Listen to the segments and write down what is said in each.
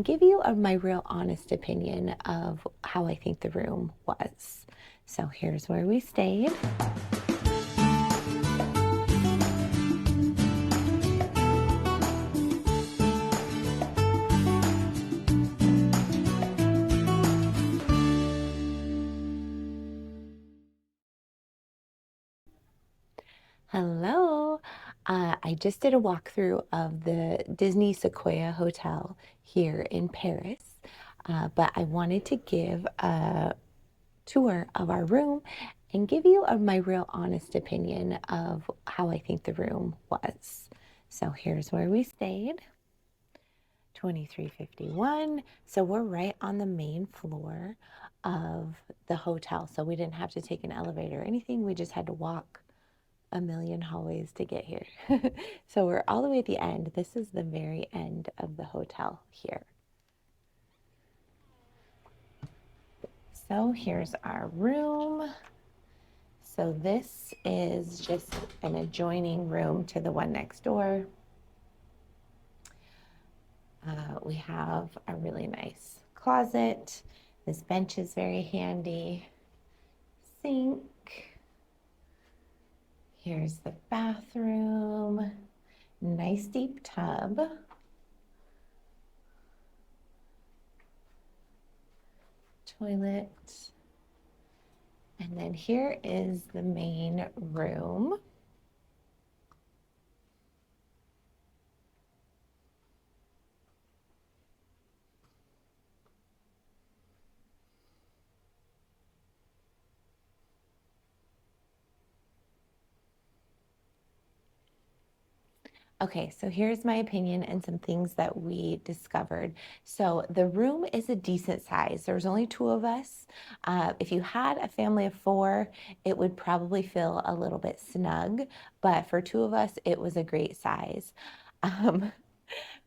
and give you my real honest opinion of how I think the room was. So here's where we stayed. Hello. I just did a walkthrough of the Disney Sequoia Hotel here in Paris, but I wanted to give a tour of our room and give you my real honest opinion of how I think the room was. So here's where we stayed. 2351. So we're right on the main floor of the hotel. So we didn't have to take an elevator or anything. We just had to walk a million hallways to get here. So we're all the way at the end. This is the very end of the hotel here. So here's our room. So this is just an adjoining room to the one next door. We have a really nice closet. This bench is very handy. Sink. Here's the bathroom. Nice deep tub. Toilet. And then here is the main room. Okay, so here's my opinion and some things that we discovered. So the room is a decent size. There's only two of us. If you had a family of four, it would probably feel a little bit snug, but for two of us, it was a great size. Um,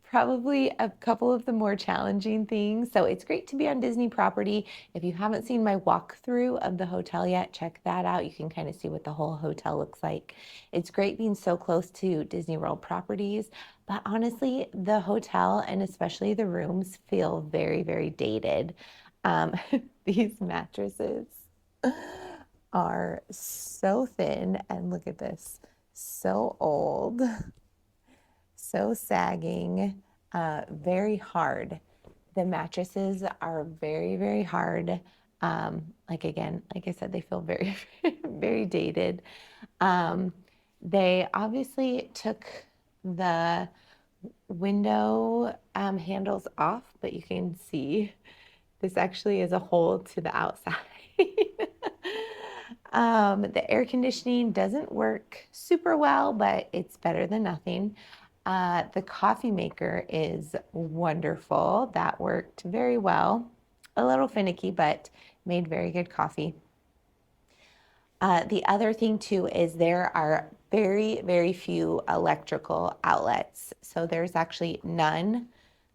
Probably a couple of the more challenging things. So it's great to be on Disney property. If you haven't seen my walkthrough of the hotel yet, check that out. You can kind of see what the whole hotel looks like. It's great being so close to Disney World properties, but honestly, the hotel and especially the rooms feel very, very dated. These mattresses are so thin, and look at this, so old, so sagging, very hard. The mattresses are very, very hard. Again, like I said, they feel very, very dated. They obviously took the window handles off, but you can see this actually is a hole to the outside. The air conditioning doesn't work super well, but it's better than nothing. The coffee maker is wonderful. That worked very well. A little finicky, but made very good coffee. The other thing too is there are very, very few electrical outlets. So there's actually none.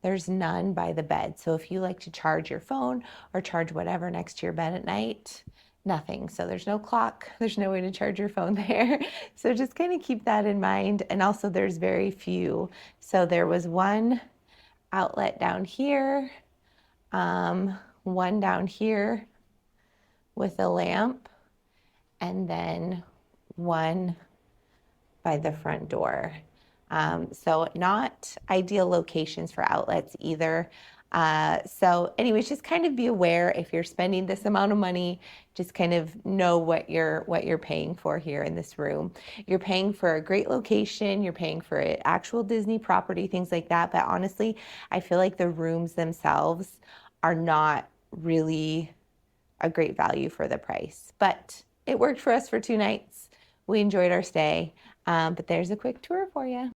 There's none by the bed. So if you like to charge your phone or charge whatever next to your bed at night, nothing. So there's no clock. There's no way to charge your phone there. So just kind of keep that in mind. And also there's very few. So there was one outlet down here, one down here with a lamp, and then one by the front door. So not ideal locations for outlets either. So anyways, just kind of be aware if you're spending this amount of money, just kind of know what you're paying for here in this room. You're paying for a great location, you're paying for an actual Disney property, things like that. But honestly, I feel like the rooms themselves are not really a great value for the price. But it worked for us for 2 nights. We enjoyed our stay. But there's a quick tour for you.